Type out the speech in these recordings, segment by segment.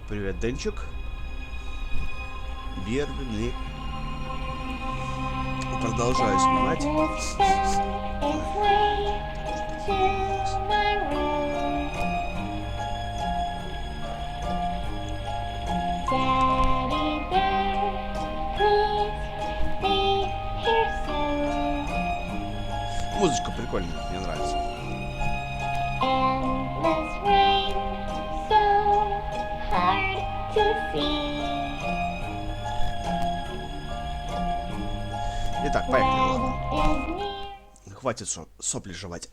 Привет, Денчик. Берли. Продолжаю снимать. Музычка прикольная, мне нравится. Итак, поехали, ладно. Хватит сопли жевать.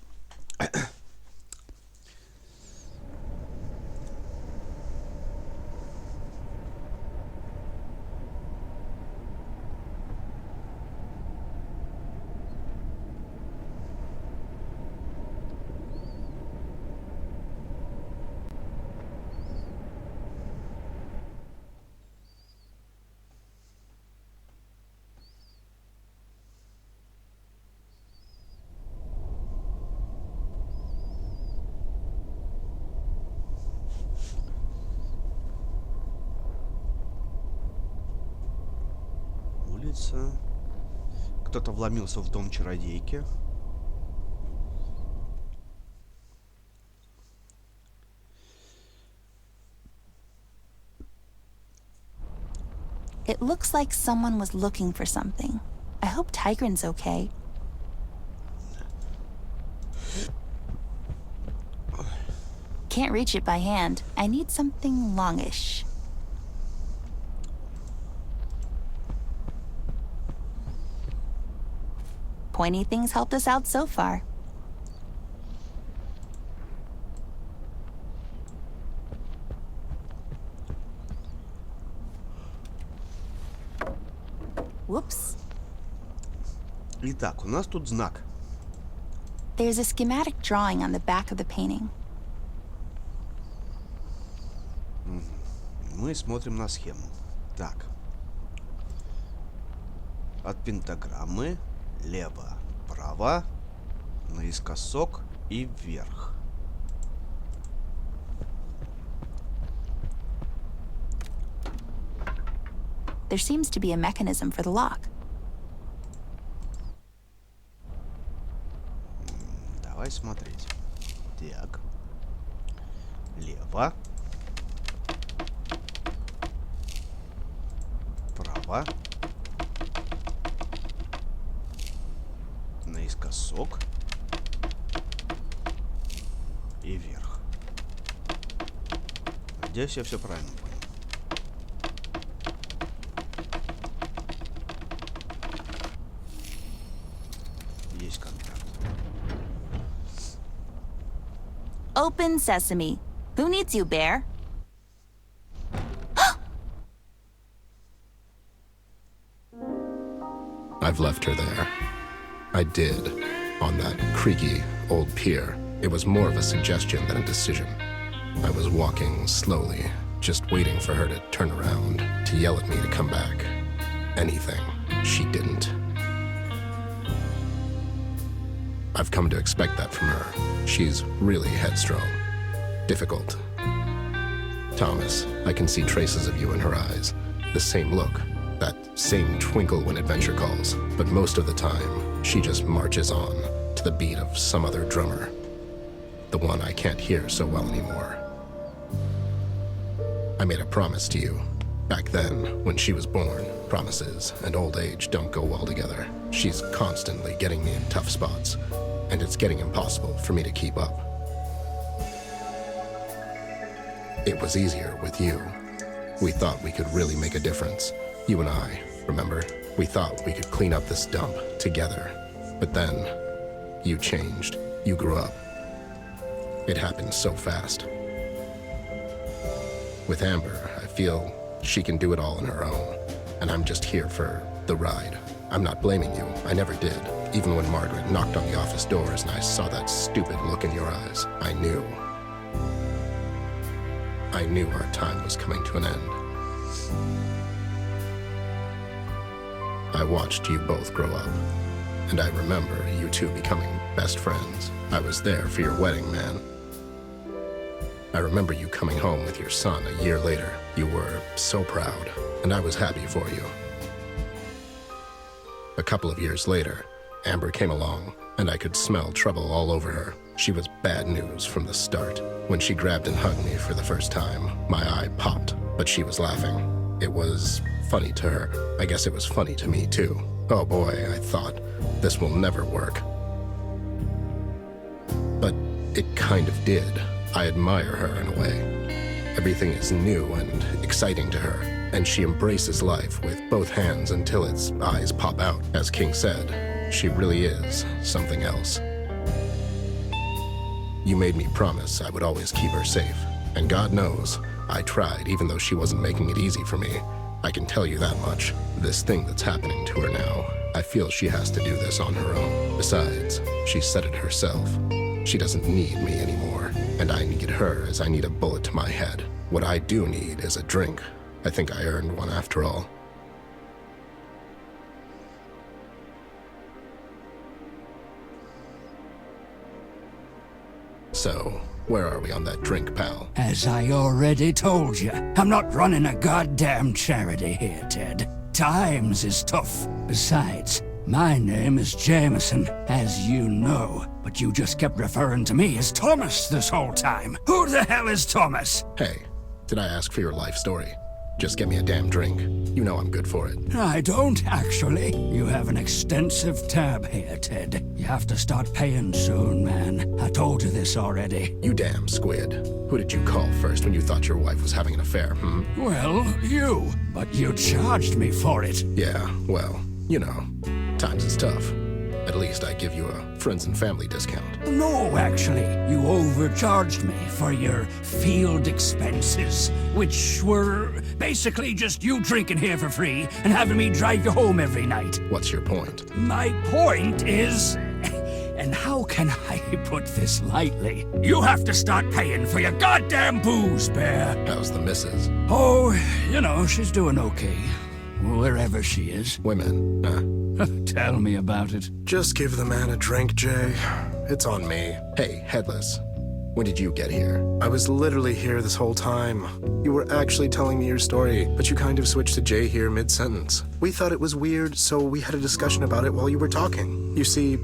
Улица. Кто-то вломился в дом чародейки. It looks like someone was looking for something. I hope Tigran's okay. Can't reach it by hand. I need something longish. Pointy things helped us out so far. Whoops. Итак, у нас тут знак. There's a schematic drawing on the back of the painting. Мы смотрим на схему. Так. От пентаграммы лево, право, наискосок и вверх. There seems to be a mechanism for the lock. Давай смотреть. Так. Лево. Право. Наискосок. И вверх. Надеюсь, я все правильно понял. Есть контакт. Open sesame. Who needs you, bear? I've left her there. I did, on that creaky old pier. It was more of a suggestion than a decision. I was walking slowly, just waiting for her to turn around, to yell at me to come back. Anything. She didn't. I've come to expect that from her. She's really headstrong. Difficult. Thomas, I can see traces of you in her eyes. The same look. That same twinkle when adventure calls. But most of the time, she just marches on to the beat of some other drummer. The one I can't hear so well anymore. I made a promise to you. Back then, when she was born, promises and old age don't go well together. She's constantly getting me in tough spots, and it's getting impossible for me to keep up. It was easier with you. We thought we could really make a difference. You and I, remember? We thought we could clean up this dump together. But then, you changed. You grew up. It happened so fast. With Amber, I feel she can do it all on her own. And I'm just here for the ride. I'm not blaming you. I never did. Even when Margaret knocked on the office doors and I saw that stupid look in your eyes, I knew. I knew our time was coming to an end. I watched you both grow up, and I remember you two becoming best friends. I was there for your wedding, man. I remember you coming home with your son a year later. You were so proud, and I was happy for you. A couple of years later, Amber came along, and I could smell trouble all over her. She was bad news from the start. When she grabbed and hugged me for the first time, my eye popped, but she was laughing. It was funny to her. I guess it was funny to me, too. Oh boy, I thought, this will never work. But it kind of did. I admire her in a way. Everything is new and exciting to her, and she embraces life with both hands until its eyes pop out. As King said, she really is something else. You made me promise I would always keep her safe, and God knows, I tried even though she wasn't making it easy for me. I can tell you that much. This thing that's happening to her now, I feel she has to do this on her own. Besides, she said it herself. She doesn't need me anymore, and I need her as I need a bullet to my head. What I do need is a drink. I think I earned one after all. So, where are we on that drink, pal? As I already told you, I'm not running a goddamn charity here, Ted. Times is tough. Besides, my name is Jameson, as you know, but you just kept referring to me as Thomas this whole time. Who the hell is Thomas? Hey, did I ask for your life story? Just get me a damn drink. You know I'm good for it. I don't, actually. You have an extensive tab here, Ted. You have to start paying soon, man. I told you this already. You damn squid. Who did you call first when you thought your wife was having an affair, Well, you. But you charged me for it. Yeah, well, you know, times is tough. At least I give you a friends and family discount. No, actually. You overcharged me for your field expenses, which were basically just you drinking here for free and having me drive you home every night. What's your point? My point is... And how can I put this lightly? You have to start paying for your goddamn booze, Bear. How's the missus? Oh, you know, she's doing okay. Wherever she is. Women, huh? Tell me about it. Just give the man a drink, Jay. It's on me. Hey, Headless. When did you get here? I was literally here this whole time. You were actually telling me your story, but you kind of switched to Jay here mid-sentence. We thought it was weird, so we had a discussion about it while you were talking. You see,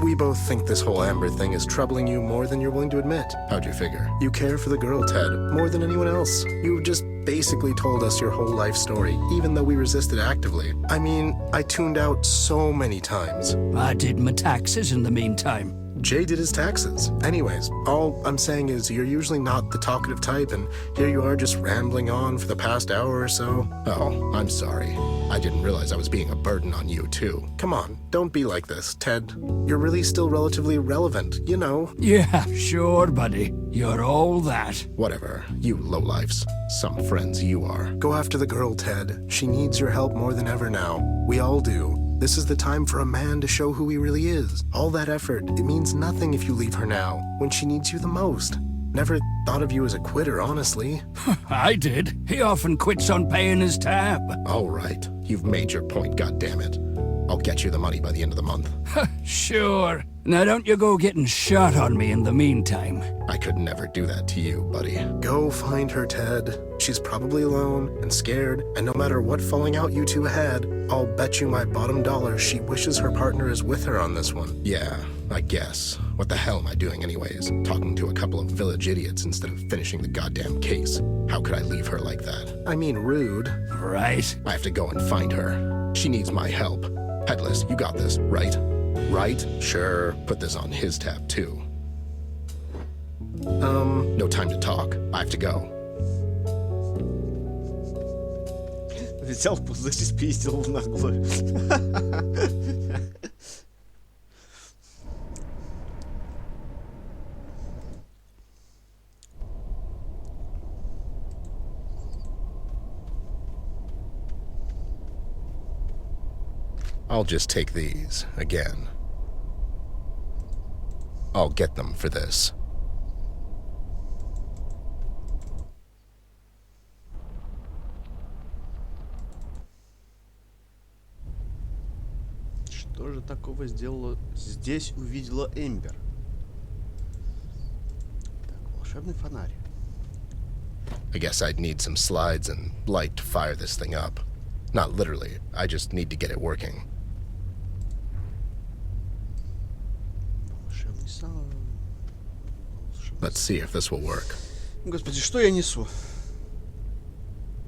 we both think this whole Amber thing is troubling you more than you're willing to admit. How'd you figure? You care for the girl, Ted, more than anyone else. You just basically told us your whole life story, even though we resisted actively. I mean, I tuned out so many times. I did my taxes in the meantime. Jay did his taxes. Anyways, all I'm saying is you're usually not the talkative type, and here you are just rambling on for the past hour or so. Oh, I'm sorry. I didn't realize I was being a burden on you, too. Come on, don't be like this, Ted. You're really still relatively relevant, you know. Yeah, sure, buddy. You're all that. Whatever. You lowlifes. Some friends you are. Go after the girl, Ted. She needs your help more than ever now. We all do. This is the time for a man to show who he really is. All that effort, it means nothing if you leave her now, when she needs you the most. Never thought of you as a quitter, honestly. I did. He often quits on paying his tab. All right. You've made your point, goddammit. I'll get you the money by the end of the month. Sure. Now don't you go getting shot on me in the meantime. I could never do that to you, buddy. Go find her, Ted. She's probably alone and scared, and no matter what falling out you two had, I'll bet you my bottom dollar she wishes her partner is with her on this one. Yeah, I guess. What the hell am I doing anyways? Talking to a couple of village idiots instead of finishing the goddamn case. How could I leave her like that? I mean, rude. Right. I have to go and find her. She needs my help. Headless, you got this, right? Right? Sure. Put this on his tab, too. No time to talk. I have to go. Взял пузырь, спиздил в наглую. I'll just take these again. I'll get them for this. Что же такого сделала здесь, увидела Эмбер? Так, волшебный фонарь. I guess I'd need some slides and light to fire this thing up. Not literally, I just need to get it working. Волшебный салон. Let's see if this will work. Господи, что я несу?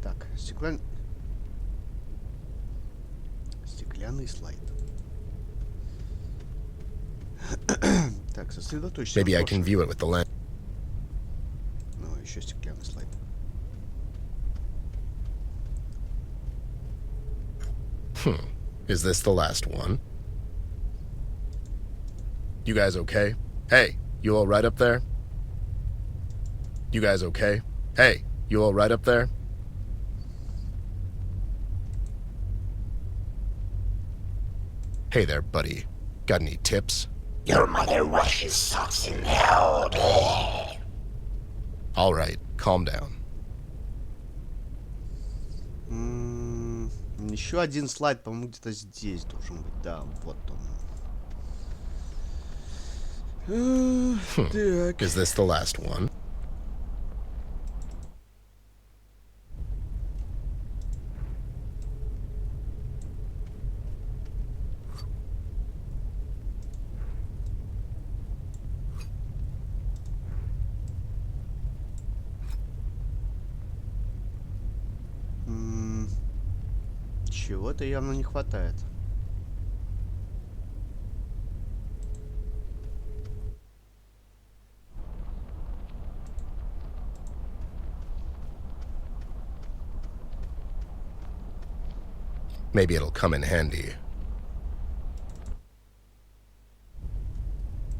Так, стеклянный слайд. Так, сосредоточься. Maybe I can view it with the lens. Ну, еще стеклянный слайд. Is this the last one? You guys okay? Hey, you all right up there? You guys okay? Hey, you all right up there? Hey there, buddy. Got any tips? Your mother washes socks in hell. All right, calm down. Еще один слайд, по-моему, где-то здесь должен быть. Да, вот он. Так. Is this the last one? Чего-то явно не хватает. Maybe it'll come in handy.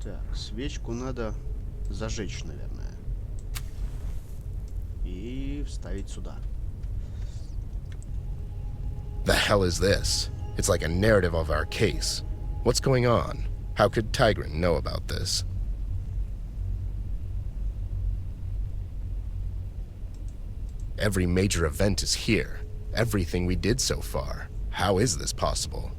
Так, свечку надо зажечь, наверное. И вставить сюда. The hell is this? It's like a narrative of our case. What's going on? How could Tigran know about this? Every major event is here. Everything we did so far. How is this possible?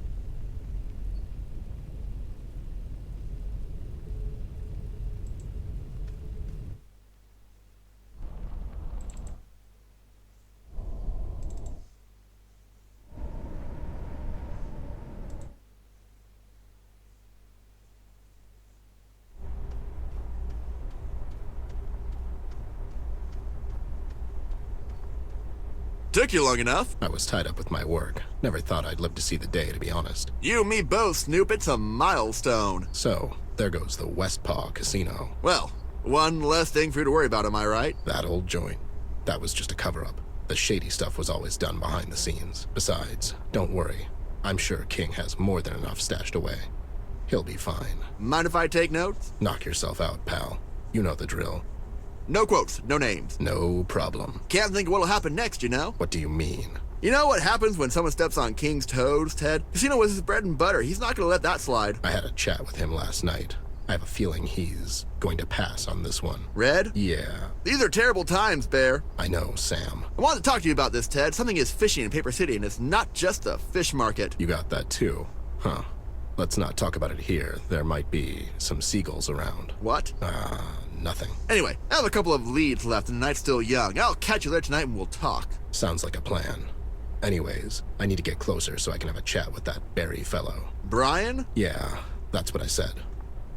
Took you long enough. I was tied up with my work. Never thought I'd live to see the day, to be honest. You and me both, Snoop. It's a milestone. So, there goes the Westpaw Casino. Well, one less thing for you to worry about, am I right? That old joint. That was just a cover-up. The shady stuff was always done behind the scenes. Besides, don't worry. I'm sure King has more than enough stashed away. He'll be fine. Mind if I take notes? Knock yourself out, pal. You know the drill. No quotes, no names. No problem. Can't think of what'll happen next, you know? What do you mean? You know what happens when someone steps on King's toes, Ted? Casino was his bread and butter. He's not gonna let that slide. I had a chat with him last night. I have a feeling he's going to pass on this one. Red? Yeah, These are terrible times, Bear. I know, Sam. I wanted to talk to you about this, Ted. Something is fishy in Paper City, and it's not just a fish market. You got that too, huh? Let's not talk about it here. There might be some seagulls around. What? Nothing. Anyway, I have a couple of leads left, and the night's still young. I'll catch you there tonight, and we'll talk. Sounds like a plan. Anyways, I need to get closer so I can have a chat with that Barry fellow. Brian? Yeah, that's what I said.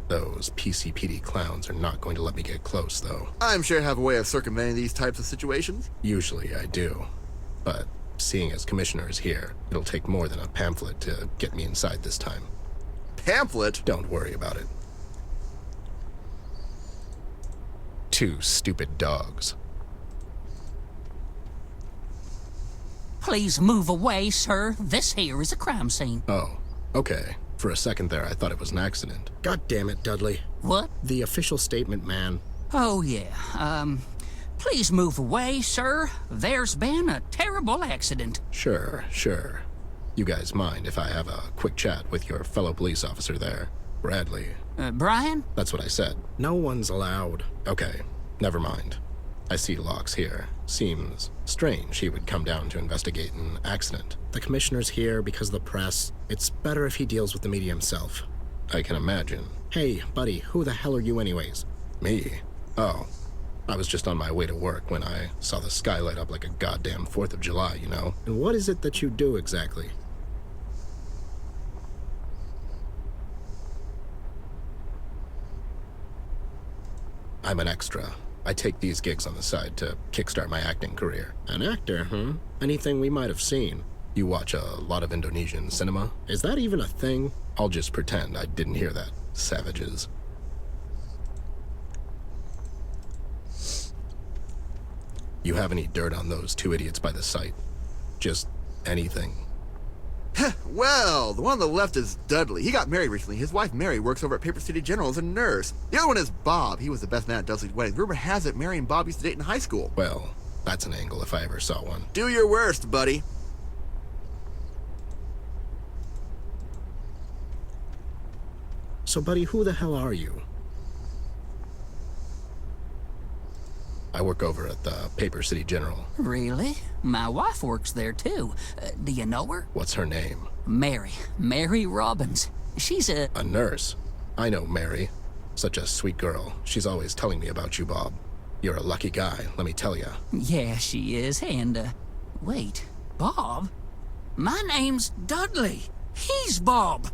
Those PCPD clowns are not going to let me get close, though. I'm sure I have a way of circumventing these types of situations. Usually I do. But seeing as Commissioner is here, it'll take more than a pamphlet to get me inside this time. Pamphlet? Don't worry about it. 2 stupid dogs. Please move away, sir. This here is a crime scene. Oh, okay. For a second there, I thought it was an accident. God damn it, Dudley. What? The official statement, man. Oh, yeah. Please move away, sir. There's been a terrible accident. Sure. You guys mind if I have a quick chat with your fellow police officer there? Bradley. Brian? That's what I said. No one's allowed. Okay, never mind. I see Locke's here. Seems strange he would come down to investigate an accident. The commissioner's here because of the press. It's better if he deals with the media himself. I can imagine. Hey, buddy, who the hell are you anyways? Me? Oh, I was just on my way to work when I saw the sky light up like a goddamn 4th of July, you know? And what is it that you do exactly? I'm an extra. I take these gigs on the side to kickstart my acting career. An actor, huh? Anything we might have seen. You watch a lot of Indonesian cinema? Is that even a thing? I'll just pretend I didn't hear that. Savages. You have any dirt on those 2 idiots by the site? Just anything? Well, the one on the left is Dudley. He got married recently. His wife Mary works over at Paper City General as a nurse. The other one is Bob. He was the best man at Dudley's wedding. Rumor has it Mary and Bob used to date in high school. Well, that's an angle if I ever saw one. Do your worst, buddy. So, buddy, who the hell are you? I work over at the Paper City General. Really? My wife works there, too. Do you know her? What's her name? Mary. Mary Robbins. She's a... A nurse. I know Mary. Such a sweet girl. She's always telling me about you, Bob. You're a lucky guy, let me tell ya. Yeah, she is, and, wait, Bob? My name's Dudley. He's Bob.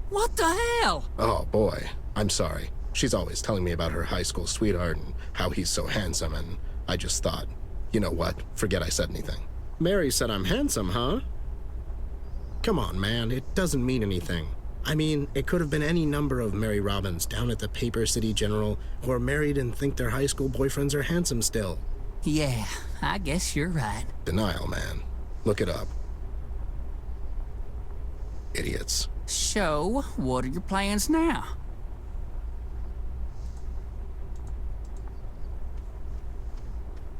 What the hell? Oh, boy. I'm sorry. She's always telling me about her high school sweetheart and how he's so handsome, and I just thought, you know what? Forget I said anything. Mary said I'm handsome, huh? Come on, man. It doesn't mean anything. I mean, it could have been any number of Mary Robbins down at the Paper City General who are married and think their high school boyfriends are handsome still. Yeah, I guess you're right. Denial, man. Look it up. Idiots. So, what are your plans now?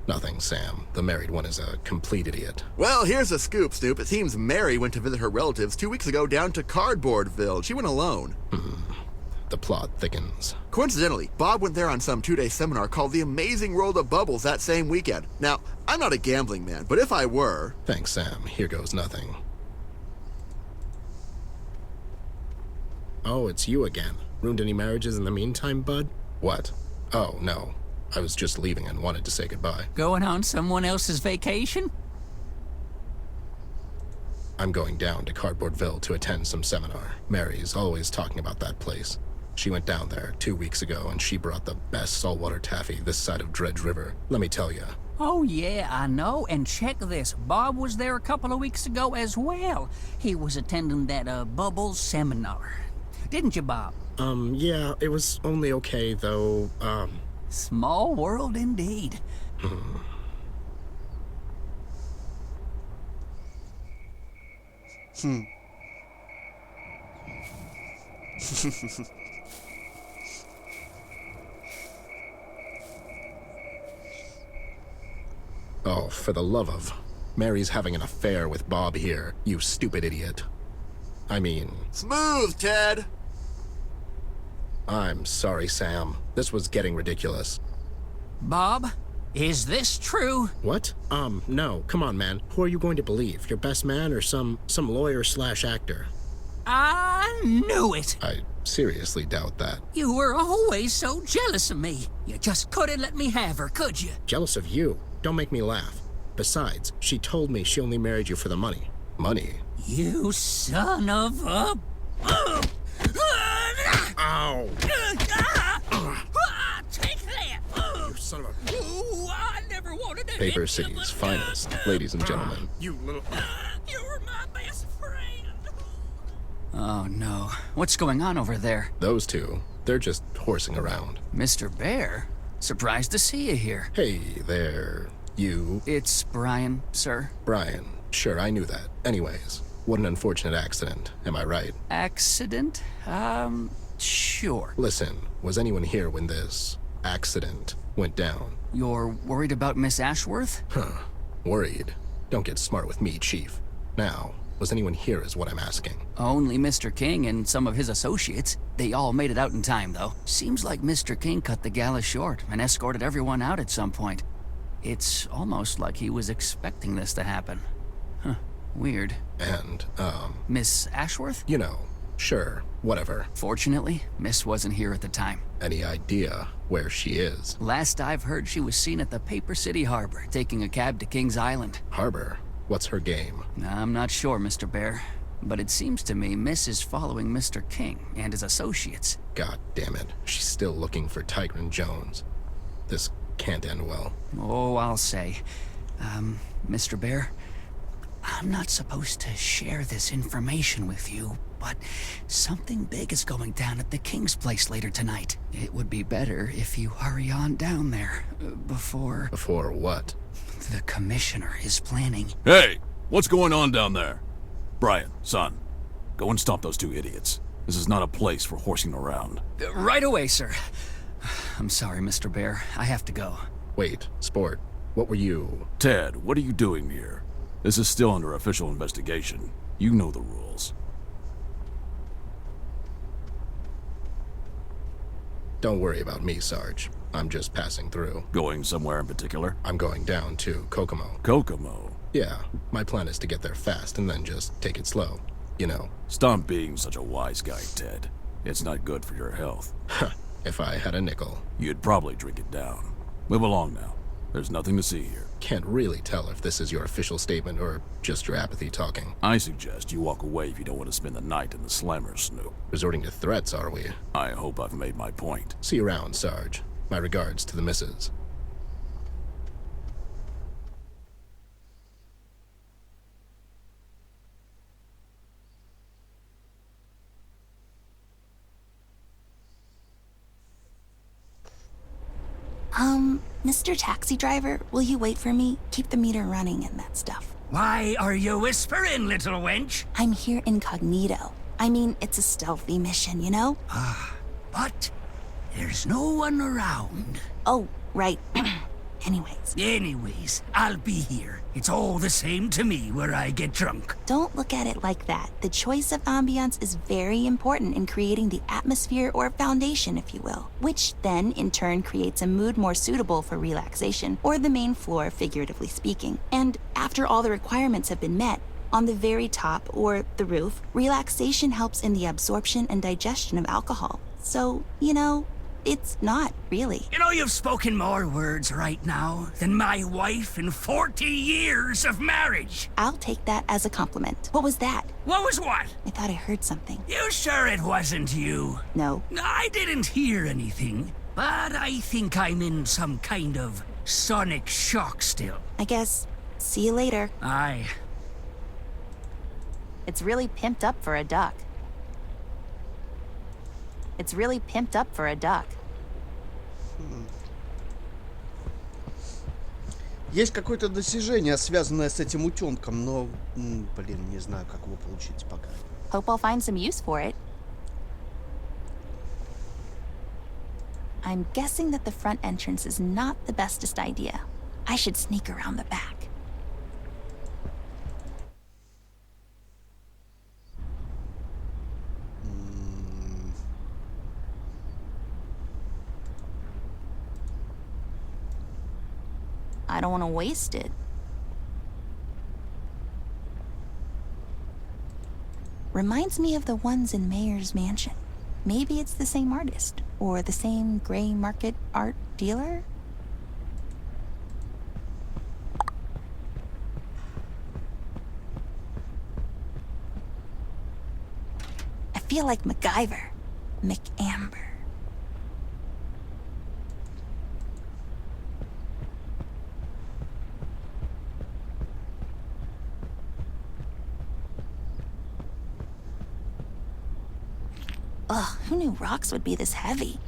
Nothing, Sam. The married one is a complete idiot. Well, here's a scoop, Snoop. It seems Mary went to visit her relatives 2 weeks ago down to Cardboardville. She went alone. The plot thickens. Coincidentally, Bob went there on some 2-day seminar called The Amazing World of Bubbles that same weekend. Now, I'm not a gambling man, but if I were... Thanks, Sam. Here goes nothing. Oh, it's you again. Ruined any marriages in the meantime, bud? What? Oh, no. I was just leaving and wanted to say goodbye. Going on someone else's vacation? I'm going down to Cardboardville to attend some seminar. Mary's always talking about that place. She went down there 2 weeks ago and she brought the best saltwater taffy this side of Dredge River. Let me tell ya. Oh, yeah, I know. And check this. Bob was there a couple of weeks ago as well. He was attending that, Bubbles seminar. Didn't you, Bob? Yeah, it was only okay, though, Small world indeed. Oh, for the love of... Mary's having an affair with Bob here, you stupid idiot. I mean... Smooth, Ted! I'm sorry, Sam. This was getting ridiculous. Bob, is this true? What? No. Come on, man. Who are you going to believe? Your best man or some lawyer/actor? I knew it. I seriously doubt that. You were always so jealous of me. You just couldn't let me have her, could you? Jealous of you? Don't make me laugh. Besides, she told me she only married you for the money. Money? You son of a... Ow! Take that! You son of a... Ooh, I never wanted to Paper hit you, City's but- finest, ladies and gentlemen. You little... You're my best friend. Oh, no. What's going on over there? Those two, they're just horsing around. Mr. Bear? Surprised to see you here. Hey there, you... It's Brian, sir. Brian. Sure, I knew that. Anyways, what an unfortunate accident, am I right? Accident? Sure. Listen, was anyone here when this accident went down? You're worried about Miss Ashworth? Huh. Worried? Don't get smart with me, Chief. Now, was anyone here is what I'm asking. Only Mr. King and some of his associates. They all made it out in time, though. Seems like Mr. King cut the gala short and escorted everyone out at some point. It's almost like he was expecting this to happen. Huh. Weird. And, Miss Ashworth? you know, Sure, whatever. Fortunately, Miss wasn't here at the time. Any idea where she is? Last I've heard, she was seen at the Paper City Harbor, taking a cab to King's Island. Harbor? What's her game? I'm not sure, Mr. Bear, but it seems to me Miss is following Mr. King and his associates. God damn it. She's still looking for Tyron Jones. This can't end well. Oh, I'll say. Mr. Bear, I'm not supposed to share this information with you, but something big is going down at the King's place later tonight. It would be better if you hurry on down there before... Before what? The Commissioner is planning. Hey, what's going on down there? Brian, son, go and stop those two idiots. This is not a place for horsing around. Right away, sir. I'm sorry, Mr. Bear. I have to go. Wait, Sport, what were you... Ted, what are you doing here? This is still under official investigation. You know the rules. Don't worry about me, Sarge. I'm just passing through. Going somewhere in particular? I'm going down to Kokomo. Kokomo? Yeah, my plan is to get there fast and then just take it slow. You know. Stop being such a wise guy, Ted. It's not good for your health. If I had a nickel. You'd probably drink it down. Move along now. There's nothing to see here. Can't really tell if this is your official statement or just your apathy talking. I suggest you walk away if you don't want to spend the night in the Slammer Snoop. Resorting to threats, are we? I hope I've made my point. See you around, Sarge. My regards to the missus. Mr. Taxi Driver, will you wait for me? Keep the meter running and that stuff. Why are you whispering, little wench? I'm here incognito. I mean, it's a stealthy mission, you know? But there's no one around. Oh, right. Anyways, I'll be here. It's all the same to me where I get drunk. Don't look at it like that. The choice of ambience is very important in creating the atmosphere or foundation, if you will, which then in turn creates a mood more suitable for relaxation, or the main floor, figuratively speaking. And after all the requirements have been met, on the very top, or the roof, relaxation helps in the absorption and digestion of alcohol. So, you know, it's not, really. You know, you've spoken more words right now than my wife in 40 years of marriage. I'll take that as a compliment. What was that? What was what? I thought I heard something. You sure it wasn't you? No. I didn't hear anything, but I think I'm in some kind of sonic shock still. I guess, see you later. Aye. It's really pimped up for a duck. It's really pimped up for a duck. Есть какое-то достижение, связанное с этим утенком, но, блин, не знаю, как его получить пока. Hope I'll find some use for it. I'm guessing that the front entrance is not the bestest idea. I should sneak around the back. I don't want to waste it. Reminds me of the ones in Mayor's Mansion. Maybe it's the same artist, or the same gray market art dealer? I feel like MacGyver. McAmber. Ugh, who knew rocks would be this heavy?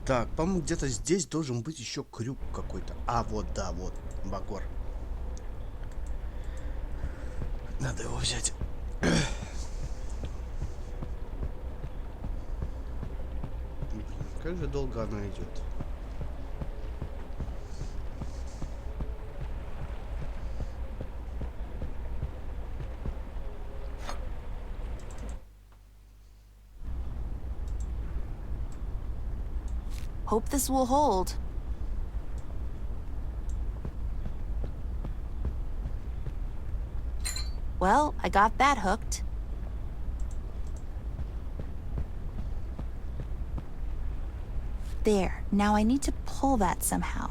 Так, по-моему, где-то здесь должен быть еще крюк какой-то. А, вот, да, вот, Багор. Надо его взять. Как же долго она идет? Hope this will hold. Well, I got that hooked. There. Now I need to pull that somehow.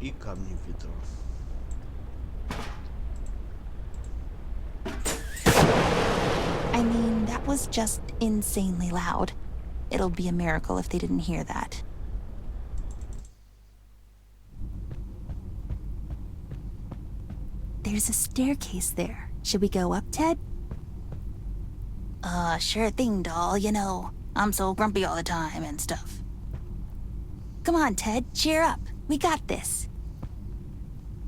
И камни в ведро. I mean, that was just insanely loud. It'll be a miracle if they didn't hear that. There's a staircase there. Should we go up, Ted? Sure thing, doll. You know, I'm so grumpy all the time and stuff. Come on, Ted, cheer up. We got this.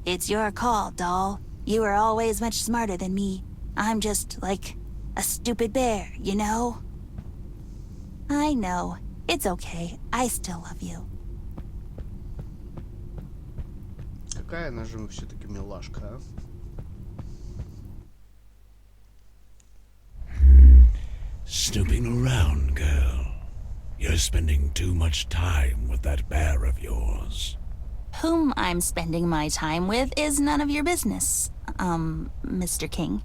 It's your call, doll. You are always much smarter than me. I'm just, like, a stupid bear, you know? I know. It's okay. I still love you. Какая она же все-таки милашка, а? Snooping around, girl. You're spending too much time with that bear of yours. Whom I'm spending my time with is none of your business, Mr. King.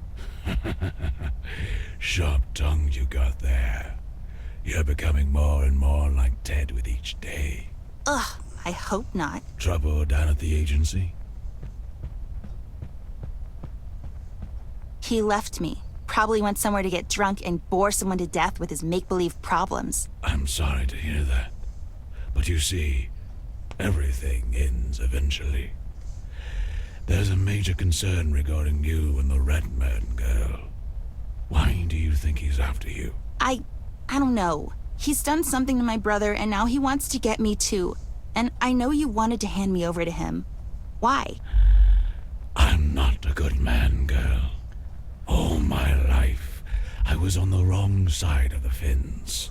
Sharp tongue you got there. You're becoming more and more like Ted with each day. Ugh, I hope not. Trouble down at the agency? He left me. Probably went somewhere to get drunk and bore someone to death with his make-believe problems. I'm sorry to hear that. But you see, everything ends eventually. There's a major concern regarding you and the Red Man, girl. Why do you think he's after you? I don't know. He's done something to my brother, and now he wants to get me too. And I know you wanted to hand me over to him. Why? I'm not a good man, girl. All my life, I was on the wrong side of the fence.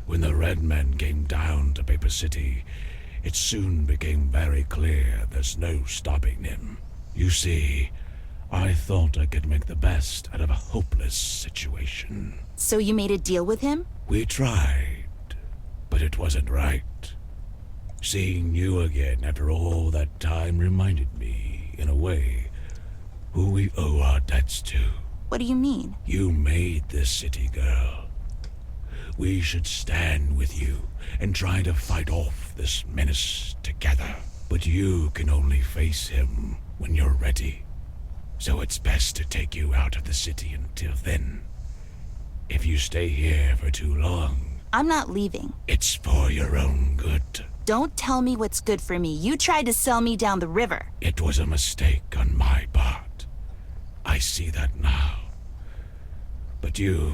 When the Red Men came down to Paper City, it soon became very clear there's no stopping him. You see, I thought I could make the best out of a hopeless situation. So you made a deal with him? We tried, but it wasn't right. Seeing you again after all that time reminded me, in a way, who we owe our debts to. What do you mean? You made this city, girl. We should stand with you and try to fight off this menace together. But you can only face him when you're ready. So it's best to take you out of the city until then. If you stay here for too long... I'm not leaving. It's for your own good. Don't tell me what's good for me. You tried to sell me down the river. It was a mistake on my part. I see that now. But you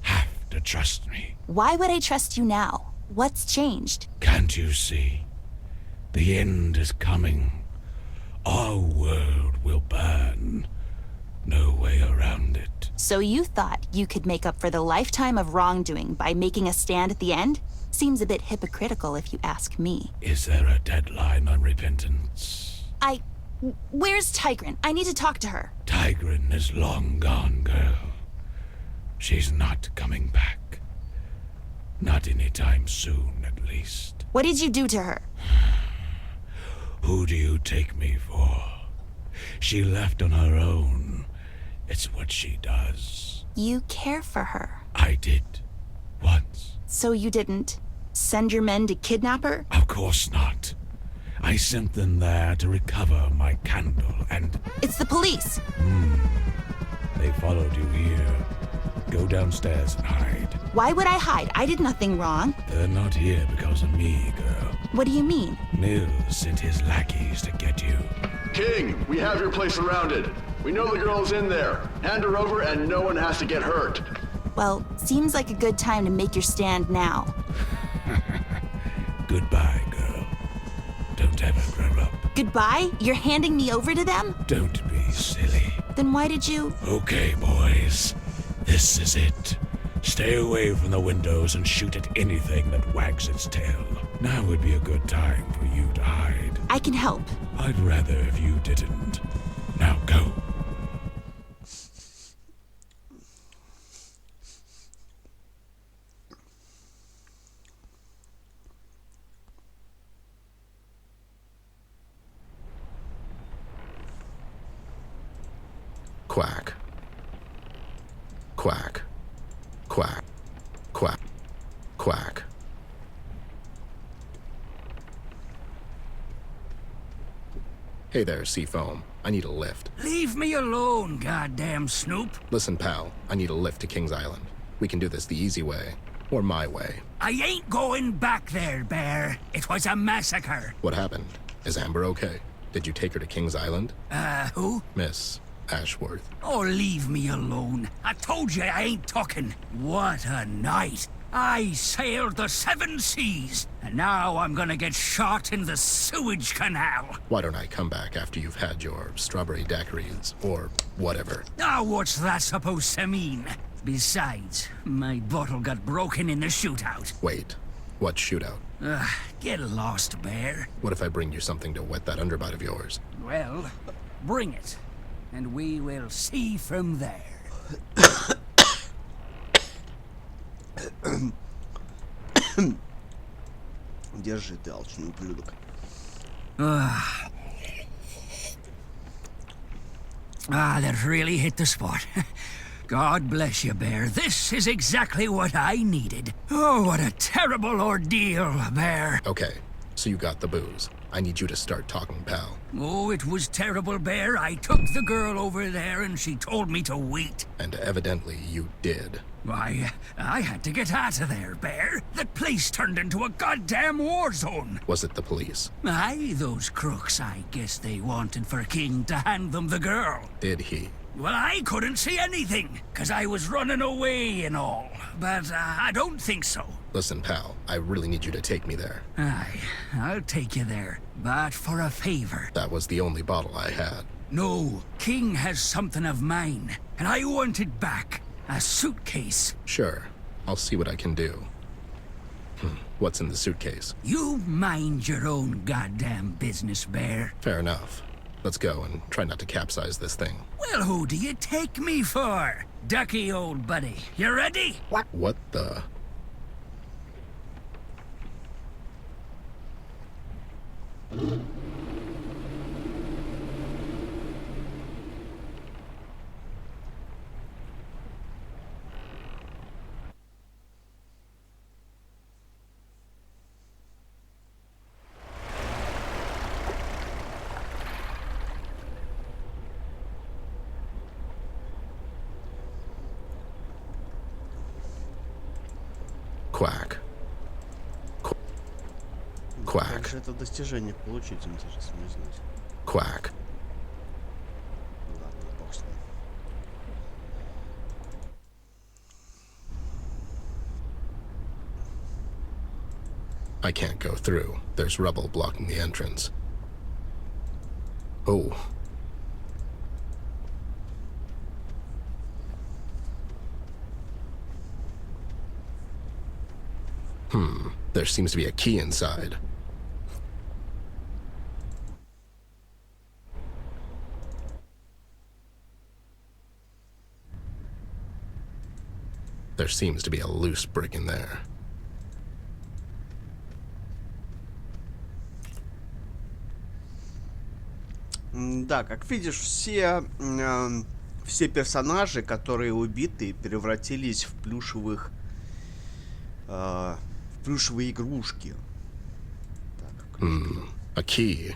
have to trust me. Why would I trust you now? What's changed? Can't you see? The end is coming. Our world will burn. No way around it. So you thought you could make up for the lifetime of wrongdoing by making a stand at the end? Seems a bit hypocritical if you ask me. Is there a deadline on repentance? Where's Tigran? I need to talk to her. Tigran is long gone, girl. She's not coming back. Not anytime soon, at least. What did you do to her? Who do you take me for? She left on her own. It's what she does. You care for her. I did. Once. So you didn't send your men to kidnap her? Of course not. I sent them there to recover my candle and... It's the police! They followed you here. Go downstairs and hide. Why would I hide? I did nothing wrong. They're not here because of me, girl. What do you mean? Mills sent his lackeys to get you. King, we have your place surrounded. We know the girl is in there. Hand her over and no one has to get hurt. Well, seems like a good time to make your stand now. Goodbye, girl. Don't ever grow up. Goodbye? You're handing me over to them? Don't be silly. Then why did you... Okay, boys. This is it. Stay away from the windows and shoot at anything that wags its tail. Now would be a good time for you to hide. I can help. I'd rather if you didn't. Now go. Quack. Quack. Quack. Quack. Quack. Hey there, Seafoam. I need a lift. Leave me alone, goddamn snoop. Listen, pal. I need a lift to King's Island. We can do this the easy way. Or my way. I ain't going back there, Bear. It was a massacre. What happened? Is Amber okay? Did you take her to King's Island? Who? Miss Ashworth. Oh, leave me alone. I told you I ain't talking. What a night. I sailed the 7 seas, and now I'm gonna get shot in the sewage canal. Why don't I come back after you've had your strawberry daiquiris, or whatever? Now, what's that supposed to mean? Besides, my bottle got broken in the shootout. Wait, what shootout? Get lost, Bear. What if I bring you something to wet that underbite of yours? Well, bring it, and we will see from there. Держи ты, алчный ублюдок. That really hit the spot. God bless you, Bear. This is exactly what I needed. Oh, what a terrible ordeal, Bear. Okay, so you got the booze. I need you to start talking, pal. Oh, it was terrible, Bear. I took the girl over there and she told me to wait. And evidently you did. Why, I had to get out of there, Bear. That place turned into a goddamn war zone. Was it the police? Aye, those crooks. I guess they wanted for King to hand them the girl. Did he? Well, I couldn't see anything, 'cause I was running away and all. But I don't think so. Listen, pal, I really need you to take me there. Aye, I'll take you there, but for a favor. That was the only bottle I had. No, King has something of mine, and I want it back. A suitcase. Sure, I'll see what I can do. What's in the suitcase? You mind your own goddamn business, Bear. Fair enough. Let's go and try not to capsize this thing. Well, who do you take me for? Ducky, old buddy. You ready? What the? Quack. Quack. Как же это достижение получить, интересно узнать. Quack. Ладно, бог с ним. I can't go through. There's rubble blocking the entrance. Oh. There seems to be a key inside. There seems to be a loose brick in there. Да, как видишь, все персонажи, которые убиты, превратились в плюшевых плюшевые игрушки. Так, A key.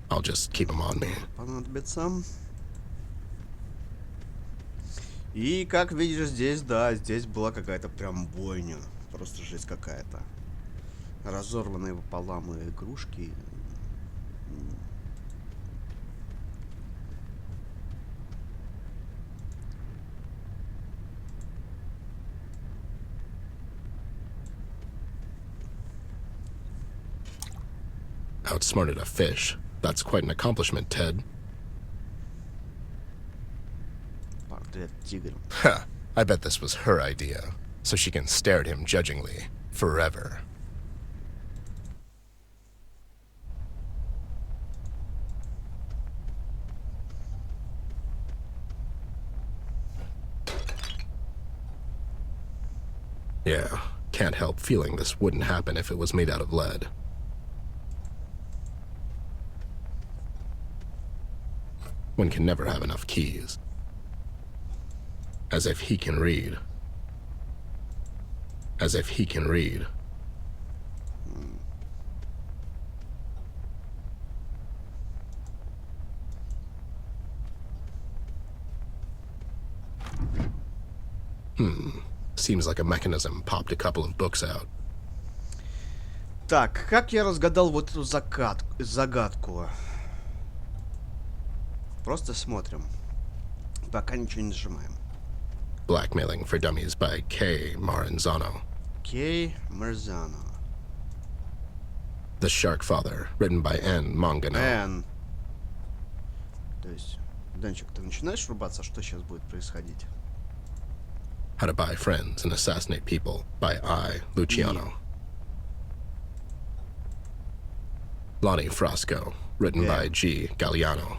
I'll just keep them on me. Понадобится. И как видишь, здесь, да, здесь была какая-то прям бойня. Просто жесть какая-то. Разорванные пополам игрушки. Outsmarted a fish. That's quite an accomplishment, Ted. Портрет тигра. Ha! I bet this was her idea, so she can stare at him judgingly forever. Yeah, can't help feeling this wouldn't happen if it was made out of lead. One can never have enough keys. As if he can read. As if he can read. Seems like a mechanism popped a couple of books out. Так, как я разгадал вот эту загадку? Просто смотрим. Пока ничего не нажимаем. Blackmailing for Dummies by K. Maranzano. K. Maranzano. The Shark Father, written by N. Mangano. N. То есть, Денчик, ты начинаешь врубаться, что сейчас будет происходить? How to Buy Friends and Assassinate People by I. Luciano. Lonnie Frasco, written by G. Galliano.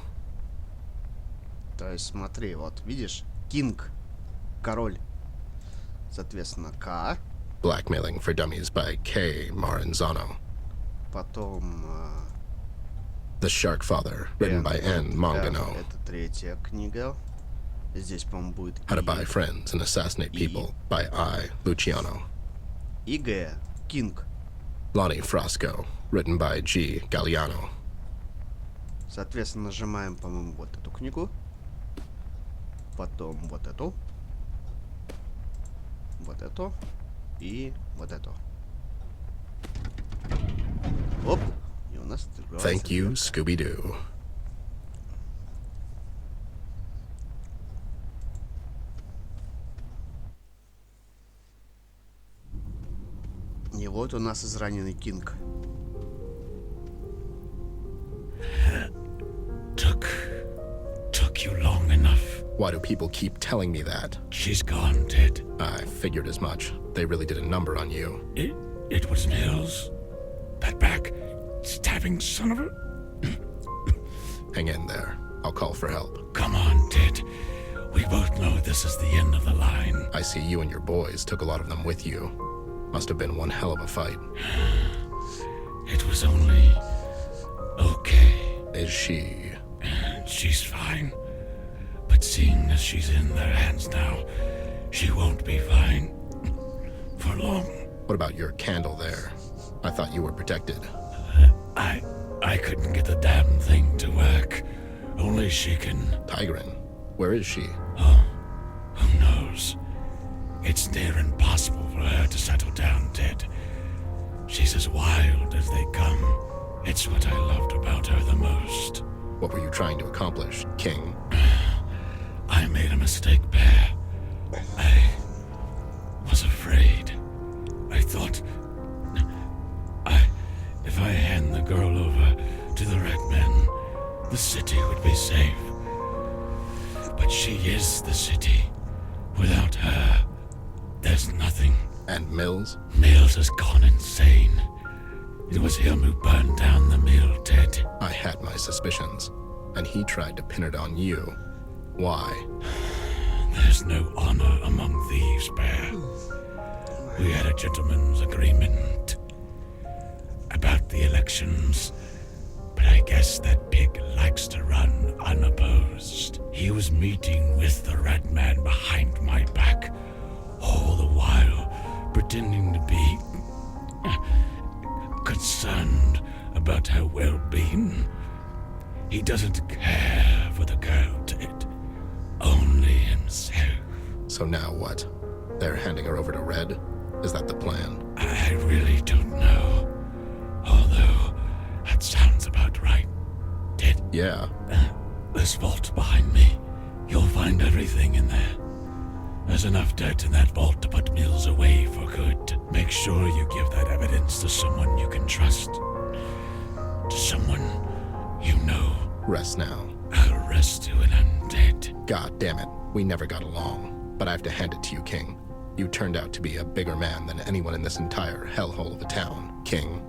То есть, смотри, вот, видишь? King. Король. Соответственно, К. Blackmailing for Dummies by K. Maranzano. Потом... The Shark Father, written by N. Mangano. Это третья книга. Здесь, по-моему, будет How to Buy Friends and Assassinate People by I. Luciano. И Г. King. Lonnie Frasco, written by G. Galliano. Соответственно, нажимаем, по-моему, вот эту книгу. Потом вот эту. Вот эту. И вот эту. Оп. И у нас открывается Thank you, дверка. Scooby-Doo. И вот у нас израненный Кинг. Took you long enough. Why do people keep telling me that? She's gone, Ted. I figured as much. They really did a number on you. It was Mills. That back-stabbing son of a... Hang in there. I'll call for help. Come on, Ted. We both know this is the end of the line. I see you and your boys took a lot of them with you. Must have been one hell of a fight. It was only... okay. Is she... She's fine. But seeing as she's in their hands now, she won't be fine. For long. What about your candle there? I thought you were protected. I couldn't get the damn thing to work. Only she can... Tigrin, where is she? Oh, who knows? It's near impossible for her to settle down, Ted. She's as wild as they come. It's what I loved about her the most. What were you trying to accomplish, King? I made a mistake, Bear. I was afraid. I thought... if I hand the girl over to the Red Men, the city would be safe. But she is the city. Without her, there's nothing. And Mills? Mills has gone insane. It was him who burned down the mill, Ted. I had my suspicions, and he tried to pin it on you. Why? There's no honor among thieves, Bear. We had a gentleman's agreement about the elections, but I guess that pig likes to run unopposed. He was meeting with the Red Man behind my back, all the while pretending to be concerned about her well-being. He doesn't care for the girl, Ted. Only himself. So now what? They're handing her over to Red? Is that the plan? I really don't know. Although, that sounds about right. Ted? Yeah. This vault behind me. You'll find everything in there. There's enough dirt in that vault to put Mills away for good. Make sure you give that evidence to someone you can trust. To someone you know. Rest now. I'll rest you when I'm dead. God damn it. We never got along. But I have to hand it to you, King. You turned out to be a bigger man than anyone in this entire hellhole of a town, King.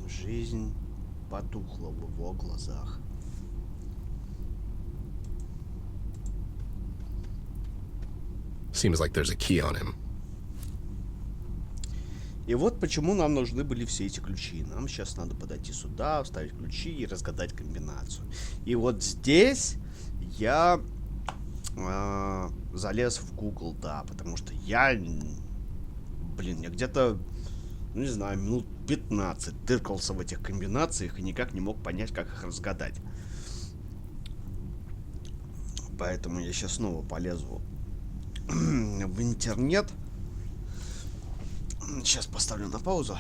Жизнь потухла в его глазах. Seems like there's a key on him. И вот почему нам нужны были все эти ключи. Нам сейчас надо подойти сюда, вставить ключи и разгадать комбинацию. И вот здесь я залез в Google, да, потому что я где-то, ну, не знаю, минут 15 тыркался в этих комбинациях и никак не мог понять, как их разгадать. Поэтому я сейчас снова полезу в интернет. Сейчас поставлю на паузу.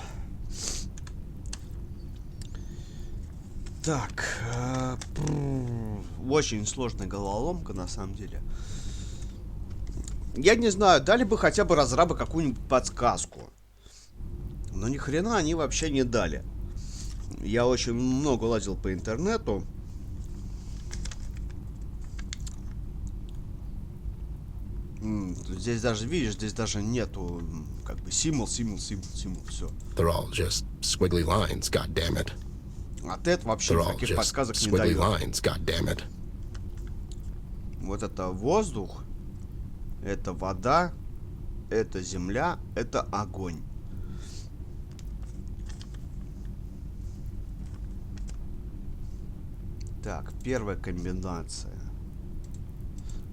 Так. Очень сложная головоломка, на самом деле. Я не знаю, дали бы хотя бы разрабы какую-нибудь подсказку. Но ни хрена они вообще не дали. Я очень много лазил по интернету. Здесь даже, видишь, здесь даже нету как бы символ, все. They're all just squiggly lines, goddammit. От этого вообще They're all никаких just подсказок не squiggly дают. lines, goddammit. Вот это воздух, это вода, это земля, это огонь. Так, первая комбинация.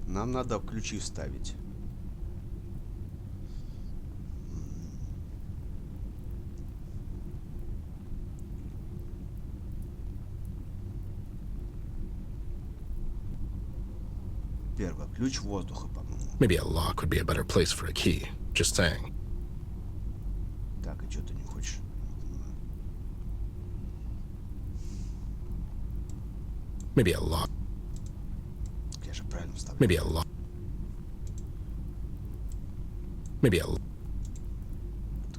Нам надо ключи вставить. Первый ключ воздуха, по-моему. Maybe a lock would be a better place for a key. Just saying. Так, и что ты не хочешь? Maybe a lock. Я же правильно вставлю. Maybe a lock. Maybe a.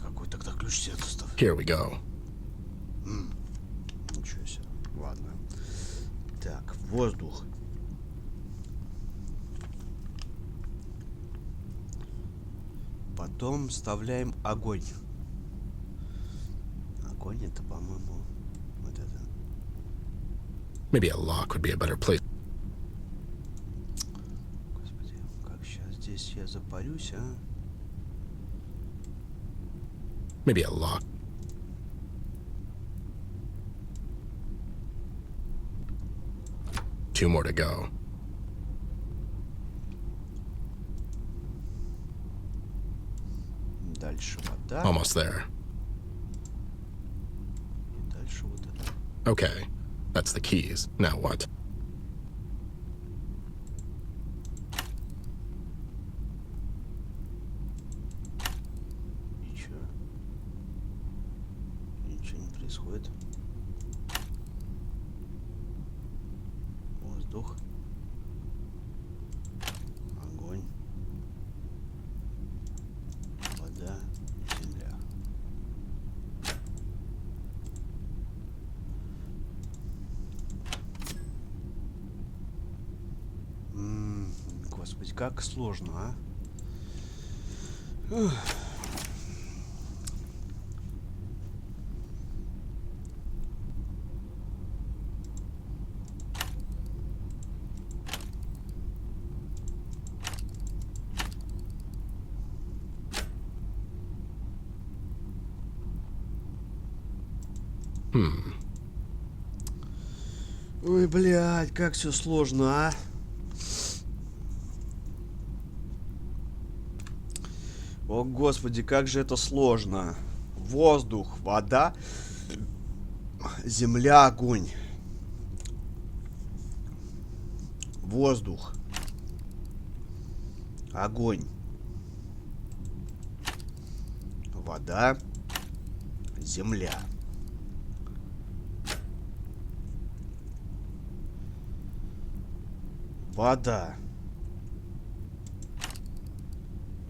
Какой тогда ключ себе вставь? Here we go. Ничего себе. Ладно. Так, воздух. Потом вставляем огонь. Огонь это, по-моему, вот это. Maybe a lock would be a better place. Господи, как сейчас здесь я запарюсь, а? Maybe a lock. Two more to go. Дальше вода. Almost there. И дальше вот это. Okay, that's the keys. Now what? Ничего. Ничего не происходит. Воздух. Огонь. Вода. Земля. Господи, как сложно, а? Ух. Ой, блядь, как все сложно, а? О, господи, как же это сложно. Воздух, вода, земля, огонь. Воздух. Огонь. Вода. Земля. Вода.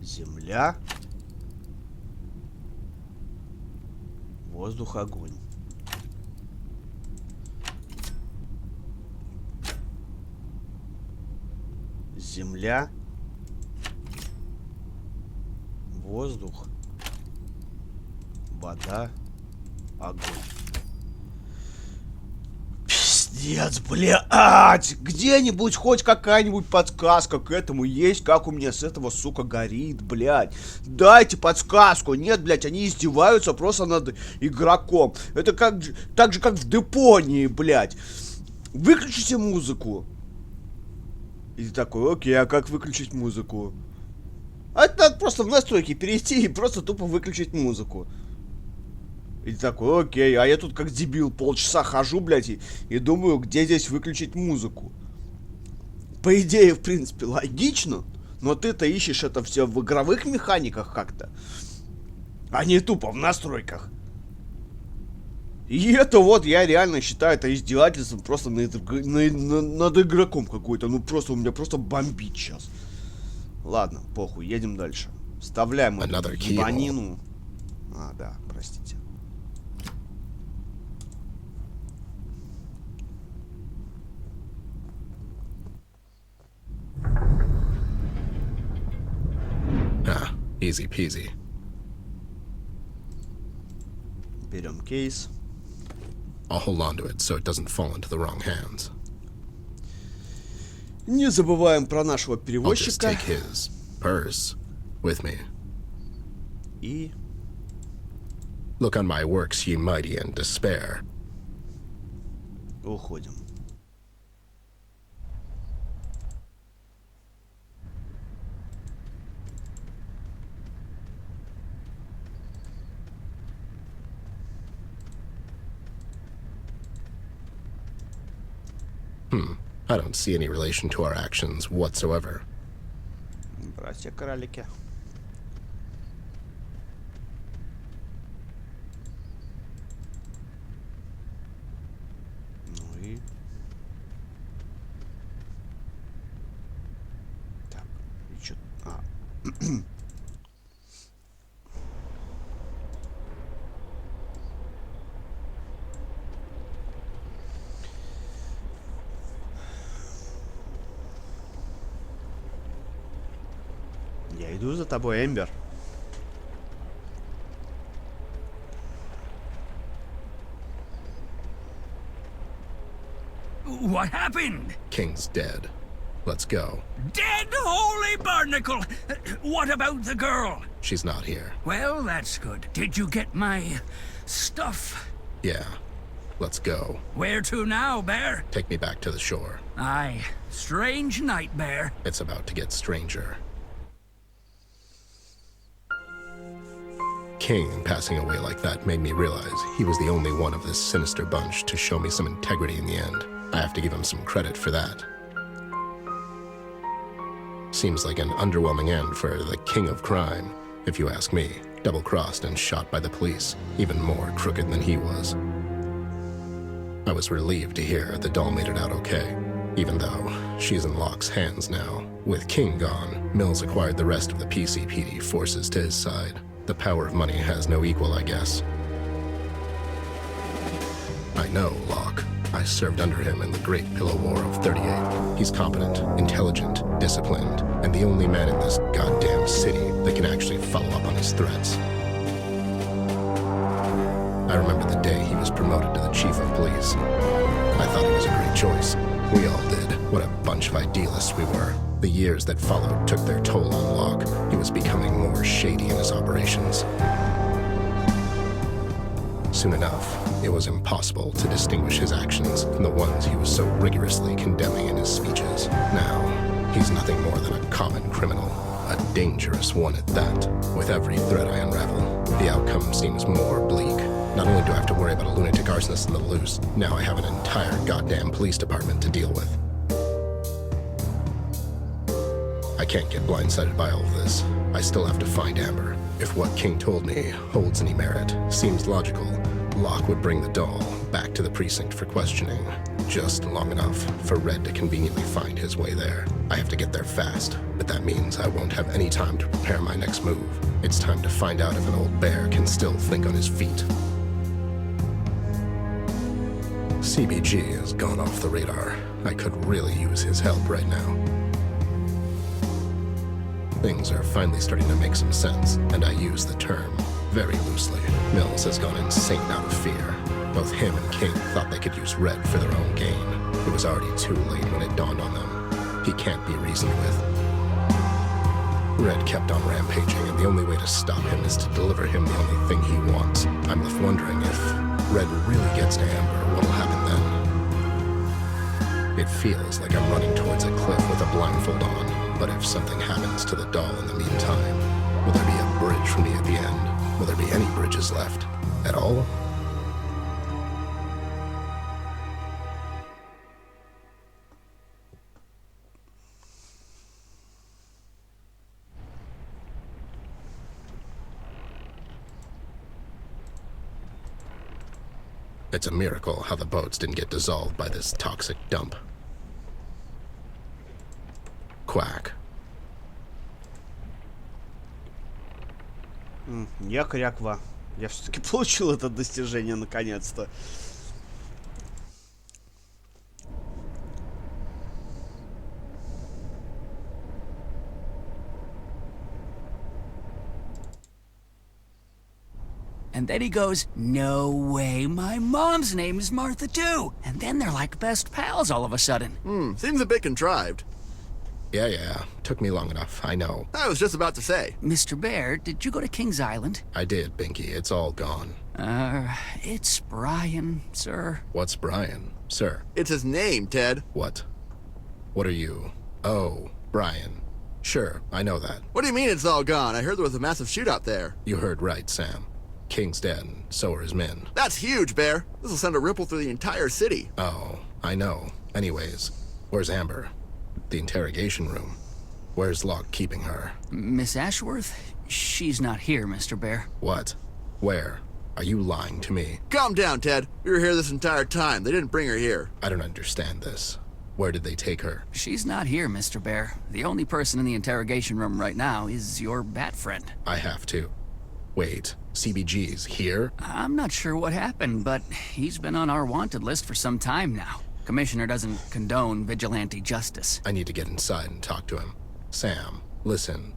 Земля. Воздух, огонь. Земля. Воздух. Вода. Огонь. Пиздец, блядь! Где-нибудь хоть какая-нибудь подсказка к этому есть, как у меня с этого, сука, горит, блядь. Дайте подсказку. Нет, блядь, они издеваются просто над игроком. Это как, так же, как в Депонии, блядь. Выключите музыку. И ты такой, окей, а как выключить музыку? А это надо просто в настройки перейти и просто тупо выключить музыку. И такой, окей, а я тут как дебил полчаса хожу, блядь, и думаю, где здесь выключить музыку. По идее, в принципе, логично, но ты-то ищешь это все в игровых механиках как-то, а не тупо в настройках. И это вот, я реально считаю, это издевательством просто над игроком какой-то. Ну просто, у меня просто бомбит сейчас. Ладно, похуй, едем дальше. Вставляем эту ебанину. А, да, простите. Ah, easy peasy. Берем кейс. I'll hold on to it so it doesn't fall into the wrong hands. Не забываем про нашего I'll just перевозчика. take his purse with me. И... Look on my works, ye mighty, and despair. уходим. I don't see any relation to our actions whatsoever. Братья-кралики. Ну и... Так, и чё... А... Я иду за тобой, Эмбер. What happened? King's dead. Let's go. Dead holy barnacle! What about the girl? She's not here. Well, that's good. Did you get my stuff? Yeah. Let's go. Where to now, Bear? Take me back to the shore. Aye. Strange night, Bear. It's about to get stranger. King passing away like that made me realize he was the only one of this sinister bunch to show me some integrity in the end. I have to give him some credit for that. Seems like an underwhelming end for the king of crime, if you ask me. Double-crossed and shot by the police, even more crooked than he was. I was relieved to hear the doll made it out okay, even though she's in Locke's hands now. With King gone, Mills acquired the rest of the PCPD forces to his side. The power of money has no equal, I guess. I know Locke. I served under him in the Great Pillow War of 38. He's competent, intelligent, disciplined, and the only man in this goddamn city that can actually follow up on his threats. I remember the day he was promoted to the chief of police. I thought it was a great choice. We all did. What a bunch of idealists we were. The years that followed took their toll on Locke. He was becoming more shady in his operations. Soon enough, it was impossible to distinguish his actions from the ones he was so rigorously condemning in his speeches. Now, he's nothing more than a common criminal, a dangerous one at that. With every thread I unravel, the outcome seems more bleak. Not only do I have to worry about a lunatic arsonist on the loose, now I have an entire goddamn police department to deal with. I can't get blindsided by all of this. I still have to find Amber. If what King told me holds any merit, seems logical, Locke would bring the doll back to the precinct for questioning. Just long enough for Red to conveniently find his way there. I have to get there fast, but that means I won't have any time to prepare my next move. It's time to find out if an old bear can still think on his feet. CBG has gone off the radar. I could really use his help right now. Things are finally starting to make some sense, and I use the term very loosely. Mills has gone insane out of fear. Both him and King thought they could use Red for their own gain. It was already too late when it dawned on them. He can't be reasoned with. Red kept on rampaging, and the only way to stop him is to deliver him the only thing he wants. I'm left wondering if Red really gets to Amber, what'll happen then? It feels like I'm running towards a cliff with a blindfold on, but if something happens to the doll in the meantime, will there be a bridge for me at the end? Will there be any bridges left? At all? It's a miracle how the boats didn't get dissolved by this toxic dump. Quack. Я кряква. Я все-таки получил это достижение наконец-то. And then he goes, no way, my mom's name is Martha too. And then they're like best pals all of a sudden. Seems a bit contrived. Yeah. Took me long enough, I know. I was just about to say. Mr. Bear, did you go to King's Island? I did, Binky. It's all gone. It's Brian, sir. What's Brian, sir? It's his name, Ted. What? What are you? Oh, Brian. Sure, I know that. What do you mean it's all gone? I heard there was a massive shootout there. You heard right, Sam. King's dead, and so are his men. That's huge, Bear. This will send a ripple through the entire city. Oh, I know. Anyways, where's Amber? The interrogation room. Where's Locke keeping her? Miss Ashworth? She's not here, Mr. Bear. What? Where? Are you lying to me? Calm down, Ted. We were here this entire time. They didn't bring her here. I don't understand this. Where did they take her? She's not here, Mr. Bear. The only person in the interrogation room right now is your bat friend. I have to. Wait, CBG's here? I'm not sure what happened, but he's been on our wanted list for some time now. Commissioner doesn't condone vigilante justice. I need to get inside and talk to him. Sam, listen.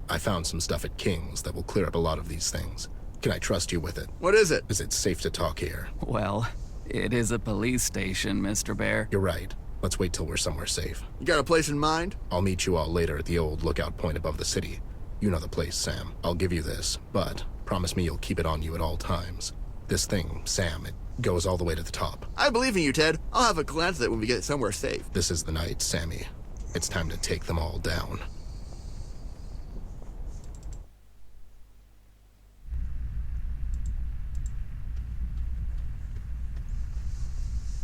I found some stuff at King's that will clear up a lot of these things. Can I trust you with it? What is it? Is it safe to talk here? Well, it is a police station, Mr. Bear. You're right. Let's wait till we're somewhere safe. You got a place in mind? I'll meet you all later at the old lookout point above the city. You know the place, Sam. I'll give you this, but promise me you'll keep it on you at all times. This thing, Sam, it goes all the way to the top. I believe in you, Ted. I'll have a glance at it when we get somewhere safe. This is the night, Sammy. It's time to take them all down.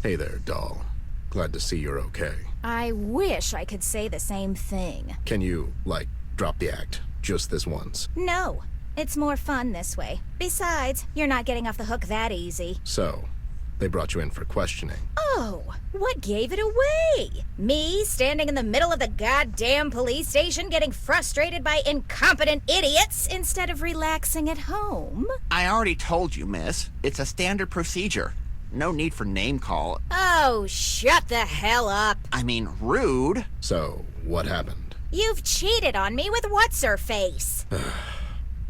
Hey there, doll. Glad to see you're okay. I wish I could say the same thing. Can you, drop the act? Just this once? No. It's more fun this way. Besides, you're not getting off the hook that easy. So, they brought you in for questioning. Oh, what gave it away? Me standing in the middle of the goddamn police station getting frustrated by incompetent idiots instead of relaxing at home? I already told you, miss. It's a standard procedure. No need for name call. Oh, shut the hell up. I mean, rude. So, what happened? You've cheated on me with what's-her-face.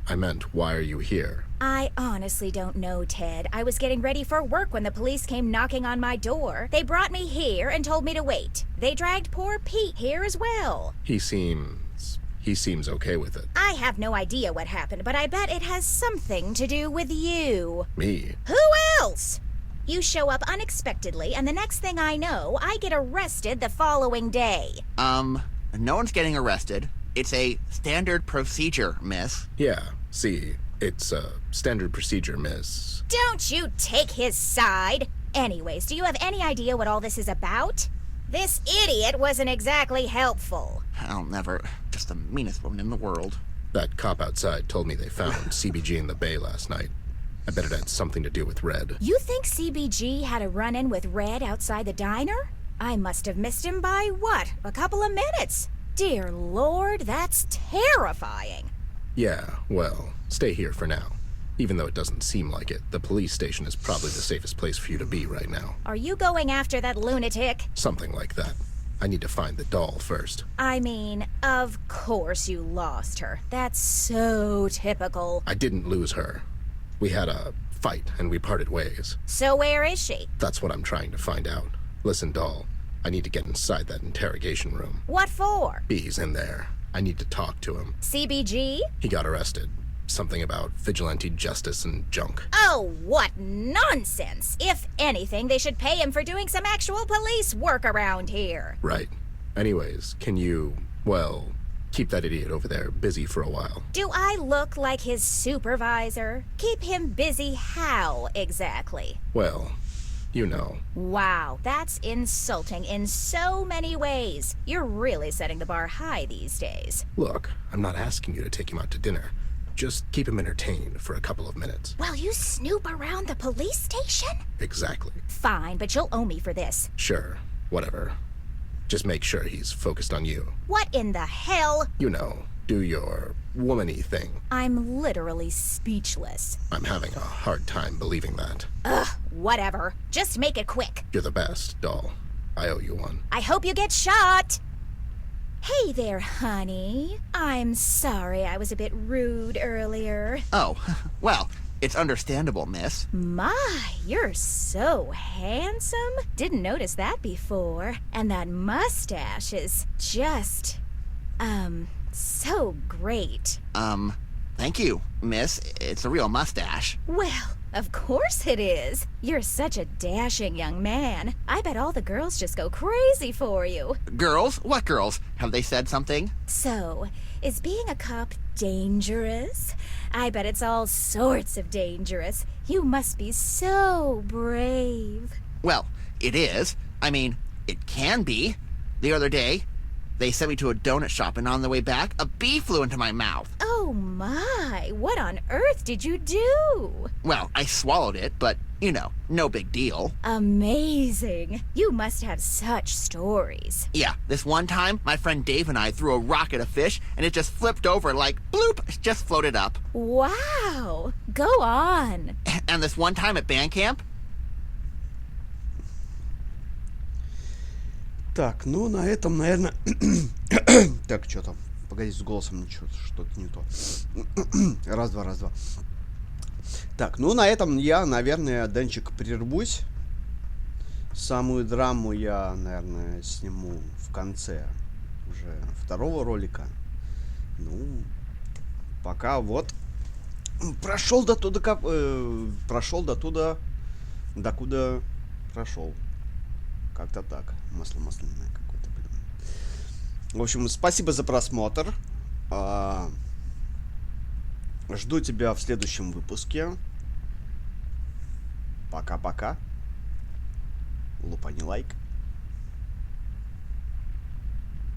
I meant, why are you here? I honestly don't know, Ted. I was getting ready for work when the police came knocking on my door. They brought me here and told me to wait. They dragged poor Pete here as well. He seems okay with it. I have no idea what happened, but I bet it has something to do with you. Me? Who else? You show up unexpectedly, and the next thing I know, I get arrested the following day. No one's getting arrested. It's a standard procedure, miss. Yeah, see, it's a standard procedure, miss. Don't you take his side. Anyways, do you have any idea what all this is about? This idiot wasn't exactly helpful. I'll never. Just the meanest woman in the world. That cop outside told me they found CBG in the bay last night. I bet it had something to do with Red. You think CBG had a run-in with Red outside the diner? I must have missed him by, what, a couple of minutes? Dear Lord, that's terrifying. Yeah, well, stay here for now. Even though it doesn't seem like it, the police station is probably the safest place for you to be right now. Are you going after that lunatic? Something like that. I need to find the doll first. I mean, of course you lost her. That's so typical. I didn't lose her. We had a fight and we parted ways. So where is she? That's what I'm trying to find out. Listen, doll, I need to get inside that interrogation room. What for? He's in there. I need to talk to him. CBG? He got arrested. Something about vigilante justice and junk. Oh, what nonsense! If anything, they should pay him for doing some actual police work around here. Right. Anyways, can you, well, keep that idiot over there busy for a while? Do I look like his supervisor? Keep him busy how, exactly? Well, you know. Wow, that's insulting in so many ways. You're really setting the bar high these days. Look, I'm not asking you to take him out to dinner. Just keep him entertained for a couple of minutes. While you snoop around the police station? Exactly. Fine, but you'll owe me for this. Sure, whatever. Just make sure he's focused on you. What in the hell? You know, do your woman-y thing. I'm literally speechless. I'm having a hard time believing that. Ugh, whatever. Just make it quick. You're the best, doll. I owe you one. I hope you get shot. Hey there, honey. I'm sorry I was a bit rude earlier. Oh, well, it's understandable, miss. My, you're so handsome. Didn't notice that before. And that mustache is just, so great. Thank you, miss. It's a real mustache. Well, of course it is. You're such a dashing young man. I bet all the girls just go crazy for you. Girls? What girls? Have they said something? So, is being a cop dangerous? I bet it's all sorts of dangerous. You must be so brave. Well, it is. I mean, it can be. The other day, they sent me to a donut shop, and on the way back, a bee flew into my mouth. Oh my, what on earth did you do? Well, I swallowed it, but, you know, no big deal. Amazing. You must have such stories. Yeah, this one time, my friend Dave and I threw a rock at a fish, and it just flipped over like, bloop, just floated up. Wow, go on. And this one time at band camp, Так, ну на этом, наверное... Так, что там? Погоди, с голосом что-то не то. Раз, два. Так, ну на этом я, наверное, Денчик, прервусь. Самую драму я, наверное, сниму в конце уже второго ролика. Ну, пока вот прошел до туда, докуда прошел. Как-то так. Масло масляное какое-то, блин. В общем, спасибо за просмотр. Жду тебя в следующем выпуске. Пока-пока. Лупани лайк.